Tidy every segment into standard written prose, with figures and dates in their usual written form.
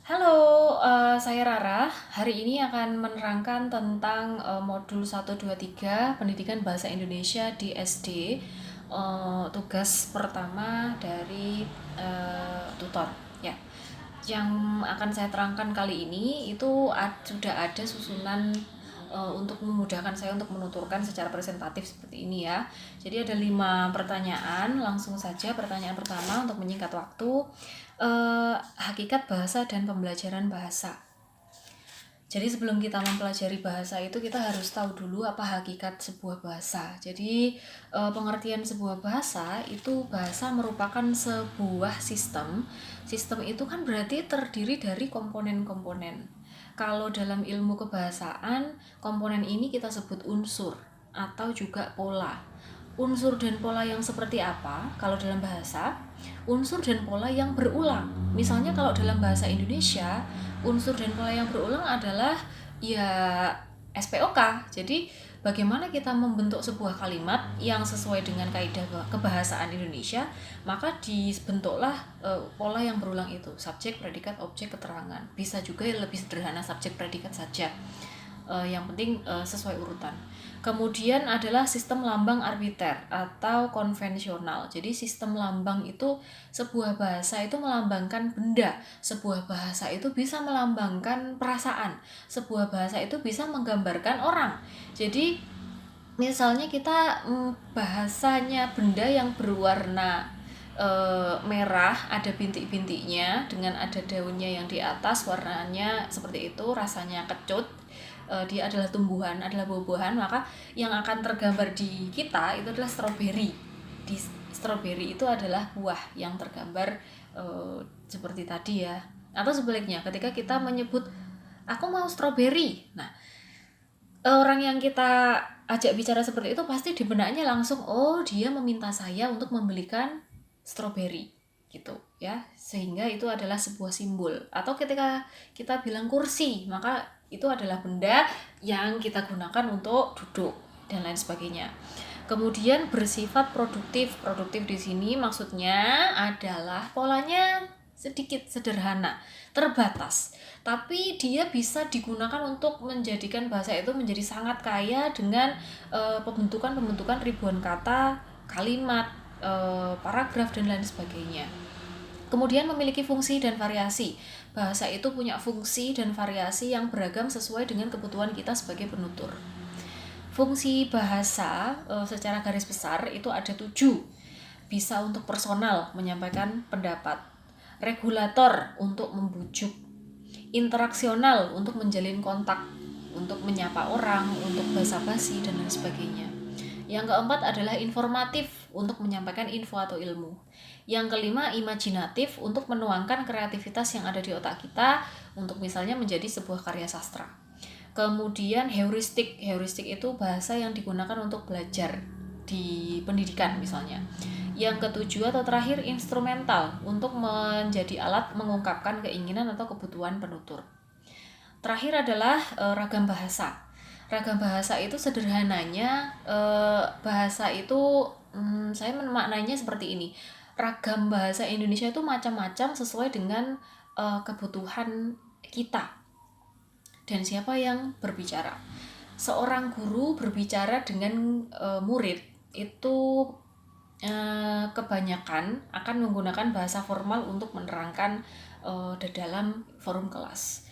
Halo, saya Rara. Hari ini akan menerangkan tentang modul 1, 2, 3 Pendidikan Bahasa Indonesia di SD. Tugas pertama dari tutor. Ya, yang akan saya terangkan kali ini itu sudah ada susunan untuk memudahkan saya untuk menuturkan secara presentatif seperti ini ya. Jadi ada 5 pertanyaan, langsung saja pertanyaan pertama untuk menyingkat waktu. Hakikat bahasa dan pembelajaran bahasa. Jadi sebelum kita mempelajari bahasa itu kita harus tahu dulu apa hakikat sebuah bahasa. Jadi pengertian sebuah bahasa itu bahasa merupakan sebuah sistem. Sistem itu kan berarti terdiri dari komponen-komponen. Kalau dalam ilmu kebahasaan, komponen ini kita sebut unsur atau juga pola. Unsur dan pola yang seperti apa kalau dalam bahasa? Unsur dan pola yang berulang. Misalnya kalau dalam bahasa Indonesia, unsur dan pola yang berulang adalah ya SPOK. Jadi bagaimana kita membentuk sebuah kalimat yang sesuai dengan kaidah kebahasaan Indonesia, maka dibentuklah pola yang berulang itu, subjek, predikat, objek, keterangan. Bisa juga lebih sederhana subjek predikat saja. Yang penting sesuai urutan. Kemudian adalah sistem lambang arbiter atau konvensional. Jadi sistem lambang itu sebuah bahasa itu melambangkan benda, sebuah bahasa itu bisa melambangkan perasaan, sebuah bahasa itu bisa menggambarkan orang. Jadi misalnya kita bahasanya benda yang berwarna merah, ada bintik-bintiknya dengan ada daunnya yang di atas, warnanya seperti itu, rasanya kecut, dia adalah tumbuhan, adalah buah-buahan, maka yang akan tergambar di kita itu adalah stroberi. Di stroberi itu adalah buah yang tergambar seperti tadi ya. Atau sebaliknya, ketika kita menyebut aku mau stroberi, nah orang yang kita ajak bicara seperti itu pasti di benaknya langsung, oh dia meminta saya untuk membelikan stroberi gitu ya, sehingga itu adalah sebuah simbol. Atau ketika kita bilang kursi, maka itu adalah benda yang kita gunakan untuk duduk dan lain sebagainya. Kemudian bersifat produktif. Produktif di sini maksudnya adalah polanya sedikit sederhana, terbatas, tapi dia bisa digunakan untuk menjadikan bahasa itu menjadi sangat kaya dengan pembentukan ribuan kata, kalimat, paragraf dan lain sebagainya. Kemudian memiliki fungsi dan variasi. Bahasa itu punya fungsi dan variasi yang beragam sesuai dengan kebutuhan kita sebagai penutur. Fungsi bahasa secara garis besar itu ada 7. Bisa untuk personal, menyampaikan pendapat. Regulator, untuk membujuk. Interaksional, untuk menjalin kontak, untuk menyapa orang, untuk basa-basi dan lain sebagainya. Yang keempat adalah informatif, untuk menyampaikan info atau ilmu. Yang kelima, imajinatif, untuk menuangkan kreativitas yang ada di otak kita untuk misalnya menjadi sebuah karya sastra. Kemudian heuristik. Heuristik itu bahasa yang digunakan untuk belajar di pendidikan misalnya. Yang ketujuh atau terakhir, instrumental, untuk menjadi alat mengungkapkan keinginan atau kebutuhan penutur. Terakhir adalah ragam bahasa. Ragam bahasa itu sederhananya, bahasa itu saya memaknainya seperti ini. Ragam bahasa Indonesia itu macam-macam sesuai dengan kebutuhan kita dan siapa yang berbicara. Seorang guru berbicara dengan murid itu kebanyakan akan menggunakan bahasa formal untuk menerangkan di dalam forum kelas.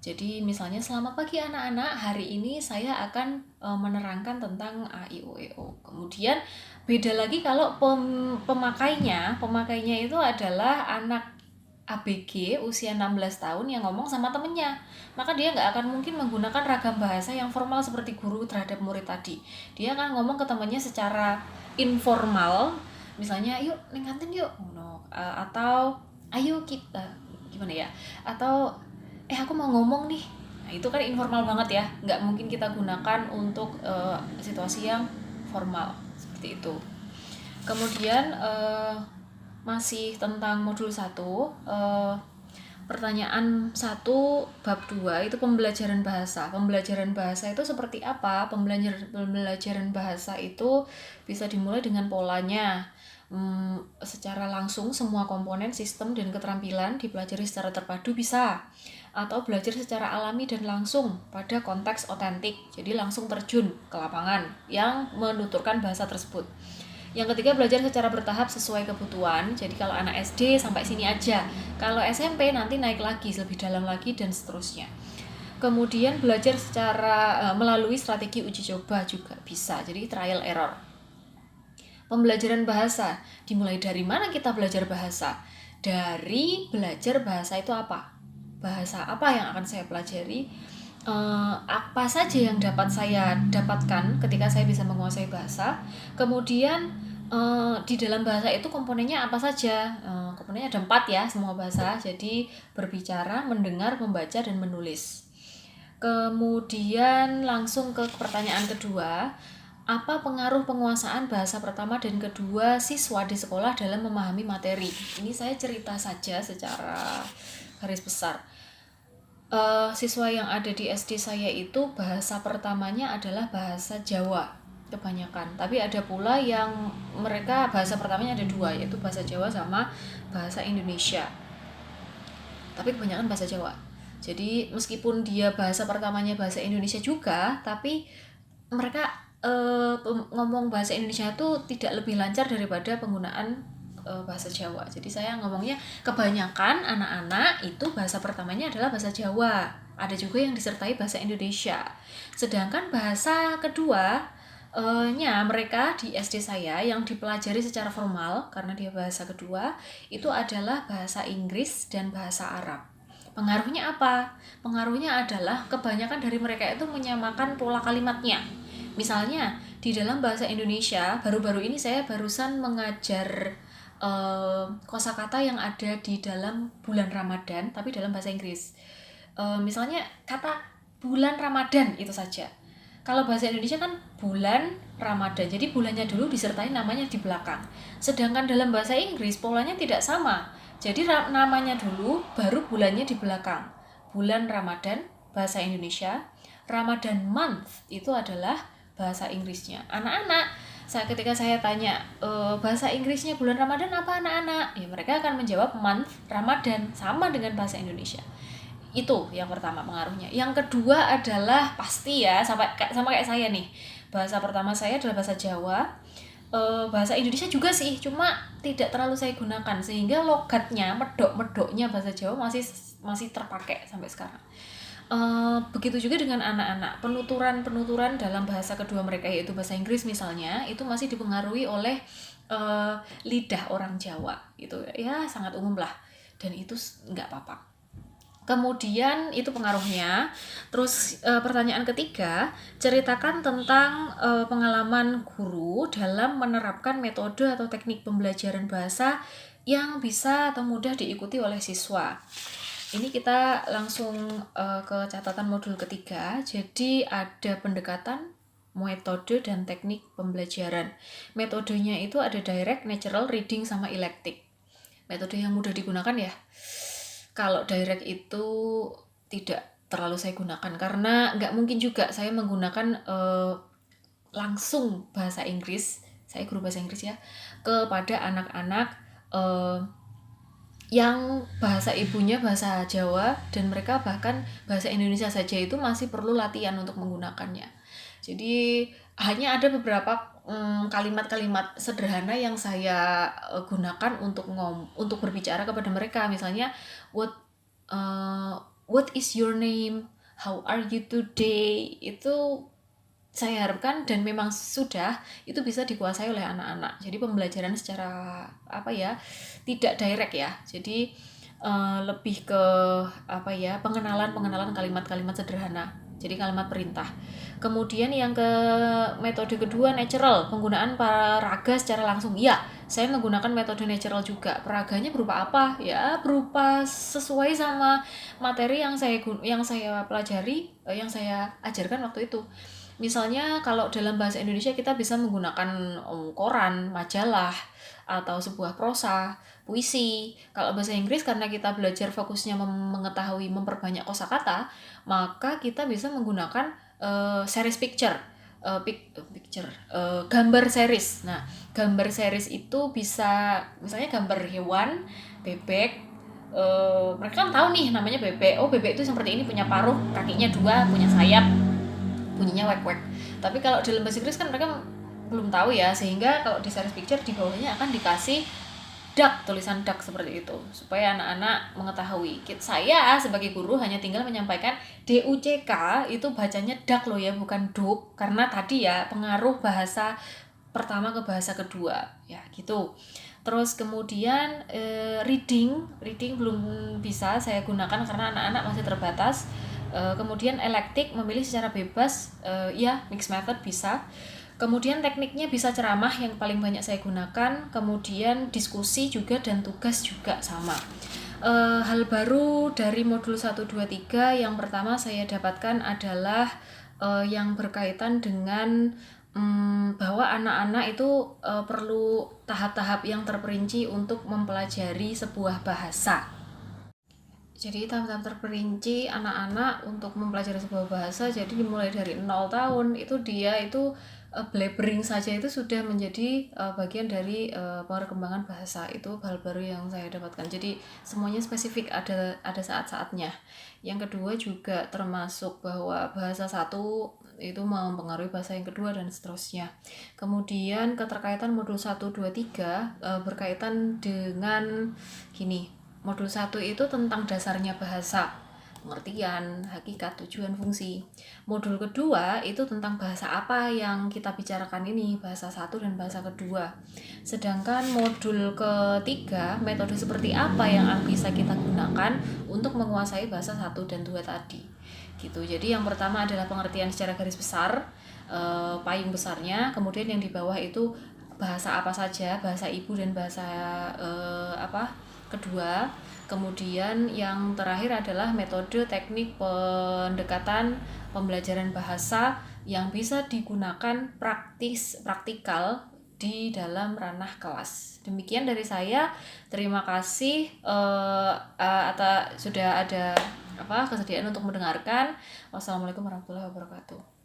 Jadi misalnya, selamat pagi anak-anak, hari ini saya akan menerangkan tentang A, I, U, E, O. Kemudian beda lagi kalau pemakainya itu adalah anak ABG usia 16 tahun yang ngomong sama temennya. Maka dia nggak akan mungkin menggunakan ragam bahasa yang formal seperti guru terhadap murid tadi. Dia akan ngomong ke temennya secara informal, misalnya yuk neng kantin yuk, atau ayo kita gimana ya, atau aku mau ngomong nih. Nah, itu kan informal banget ya, nggak mungkin kita gunakan untuk situasi yang formal seperti itu. Kemudian masih tentang modul 1, pertanyaan 1 bab 2 itu pembelajaran bahasa. Pembelajaran bahasa itu seperti apa? Pembelajaran bahasa itu bisa dimulai dengan polanya. secara langsung semua komponen sistem dan keterampilan dipelajari secara terpadu bisa, atau belajar secara alami dan langsung pada konteks otentik, jadi langsung terjun ke lapangan yang menuturkan bahasa tersebut. Yang ketiga, belajar secara bertahap sesuai kebutuhan. Jadi kalau anak SD sampai sini aja, kalau SMP nanti naik lagi lebih dalam lagi dan seterusnya. Kemudian belajar secara melalui strategi uji coba juga bisa, jadi trial error. Pembelajaran bahasa, dimulai dari mana kita belajar bahasa? Dari belajar bahasa itu apa? Bahasa apa yang akan saya pelajari? Apa saja yang dapat saya dapatkan ketika saya bisa menguasai bahasa? Kemudian di dalam bahasa itu komponennya apa saja? Komponennya ada 4 ya, semua bahasa. Jadi berbicara, mendengar, membaca, dan menulis. Kemudian langsung ke pertanyaan kedua, apa pengaruh penguasaan bahasa pertama dan kedua siswa di sekolah dalam memahami materi? Ini saya cerita saja secara garis besar. Siswa yang ada di SD saya itu bahasa pertamanya adalah bahasa Jawa kebanyakan, tapi ada pula yang mereka bahasa pertamanya ada 2, yaitu bahasa Jawa sama bahasa Indonesia, tapi kebanyakan bahasa Jawa. Jadi meskipun dia bahasa pertamanya bahasa Indonesia juga, tapi mereka ngomong bahasa Indonesia itu tidak lebih lancar daripada penggunaan bahasa Jawa. Jadi saya ngomongnya kebanyakan anak-anak itu bahasa pertamanya adalah bahasa Jawa. Ada juga yang disertai bahasa Indonesia. Sedangkan bahasa kedua mereka di SD saya yang dipelajari secara formal karena dia bahasa kedua itu adalah bahasa Inggris dan bahasa Arab. Pengaruhnya apa? Pengaruhnya adalah kebanyakan dari mereka itu menyamakan pola kalimatnya. Misalnya di dalam bahasa Indonesia, baru-baru ini saya barusan mengajar kosakata yang ada di dalam bulan Ramadan, tapi dalam bahasa Inggris. Misalnya kata bulan Ramadan itu saja. Kalau bahasa Indonesia kan bulan Ramadan, jadi bulannya dulu disertai namanya di belakang. Sedangkan dalam bahasa Inggris polanya tidak sama. Jadi namanya dulu, baru bulannya di belakang. Bulan Ramadan, bahasa Indonesia. Ramadan month itu adalah bahasa Inggrisnya. Anak-anak, ketika saya tanya bahasa Inggrisnya bulan Ramadan apa anak-anak? Ya mereka akan menjawab month Ramadan, sama dengan bahasa Indonesia. Itu yang pertama pengaruhnya. Yang kedua adalah pasti ya, sama kayak saya nih. Bahasa pertama saya adalah bahasa Jawa. Bahasa Indonesia juga sih, cuma tidak terlalu saya gunakan sehingga logatnya, medok-medoknya bahasa Jawa masih terpakai sampai sekarang. Begitu juga dengan anak-anak, penuturan dalam bahasa kedua mereka yaitu bahasa Inggris misalnya itu masih dipengaruhi oleh lidah orang Jawa gitu ya, sangat umum lah, dan itu nggak apa-apa. Kemudian itu pengaruhnya. Terus pertanyaan ketiga, ceritakan tentang pengalaman guru dalam menerapkan metode atau teknik pembelajaran bahasa yang bisa atau mudah diikuti oleh siswa. Ini kita langsung ke catatan modul ketiga. Jadi ada pendekatan, metode, dan teknik pembelajaran. Metodenya itu ada direct, natural, reading, sama elective. Metode yang mudah digunakan ya. Kalau direct itu tidak terlalu saya gunakan karena nggak mungkin juga saya menggunakan langsung bahasa Inggris, saya guru bahasa Inggris ya, kepada anak-anak yang bahasa ibunya bahasa Jawa dan mereka bahkan bahasa Indonesia saja itu masih perlu latihan untuk menggunakannya. Jadi hanya ada beberapa kalimat-kalimat sederhana yang saya gunakan untuk berbicara kepada mereka. Misalnya what is your name, how are you today, itu saya harapkan dan memang sudah itu bisa dikuasai oleh anak-anak. Jadi pembelajaran secara tidak direct ya. Jadi lebih ke pengenalan kalimat-kalimat sederhana. Jadi kalimat perintah. Kemudian yang ke metode kedua, natural, penggunaan peraga secara langsung. Ya, saya menggunakan metode natural juga. Peraganya berupa apa? Ya, berupa sesuai sama materi yang saya pelajari, yang saya ajarkan waktu itu. Misalnya kalau dalam bahasa Indonesia kita bisa menggunakan koran, majalah, atau sebuah prosa, puisi. Kalau bahasa Inggris karena kita belajar fokusnya memperbanyak kosakata, maka kita bisa menggunakan series picture. picture, gambar series. Nah, gambar series itu bisa misalnya gambar hewan, bebek. Mereka kan tahu nih namanya bebek. Oh, bebek itu seperti ini, punya paruh, kakinya dua, punya sayap, bunyinya wek-wek. Tapi kalau di dalam bahasa Inggris kan mereka belum tahu ya, sehingga kalau di series picture di bawahnya akan dikasih duck, tulisan duck seperti itu, supaya anak-anak mengetahui. Saya sebagai guru hanya tinggal menyampaikan DUCK itu bacanya duck loh ya, bukan duk, karena tadi ya pengaruh bahasa pertama ke bahasa kedua ya gitu. Terus kemudian reading belum bisa saya gunakan karena anak-anak masih terbatas. Kemudian elective memilih secara bebas, ya mixed method bisa. Kemudian tekniknya bisa ceramah yang paling banyak saya gunakan, kemudian diskusi juga dan tugas juga sama. Hal baru dari modul 1, 2, 3 yang pertama saya dapatkan adalah yang berkaitan dengan bahwa anak-anak itu perlu tahap-tahap yang terperinci untuk mempelajari sebuah bahasa. Jadi tahap-tahap terperinci anak-anak untuk mempelajari sebuah bahasa, jadi dimulai dari 0 tahun itu dia itu blabbering saja itu sudah menjadi bagian dari perkembangan bahasa. Itu hal baru yang saya dapatkan. Jadi semuanya spesifik, ada saat-saatnya. Yang kedua juga termasuk bahwa bahasa satu itu mempengaruhi bahasa yang kedua dan seterusnya. Kemudian keterkaitan modul 1, 2, 3 berkaitan dengan gini. Modul 1 itu tentang dasarnya bahasa, pengertian, hakikat, tujuan, fungsi. Modul kedua itu tentang bahasa apa yang kita bicarakan ini, bahasa satu dan bahasa kedua. Sedangkan modul ketiga, metode seperti apa yang bisa kita gunakan untuk menguasai bahasa 1 dan 2 tadi. Gitu. Jadi yang pertama adalah pengertian secara garis besar, payung besarnya, kemudian yang di bawah itu bahasa apa saja, bahasa ibu dan bahasa kedua. Kemudian yang terakhir adalah metode teknik pendekatan pembelajaran bahasa yang bisa digunakan praktikal di dalam ranah kelas. Demikian dari saya. Terima kasih sudah ada kesediaan untuk mendengarkan. Wassalamualaikum warahmatullahi wabarakatuh.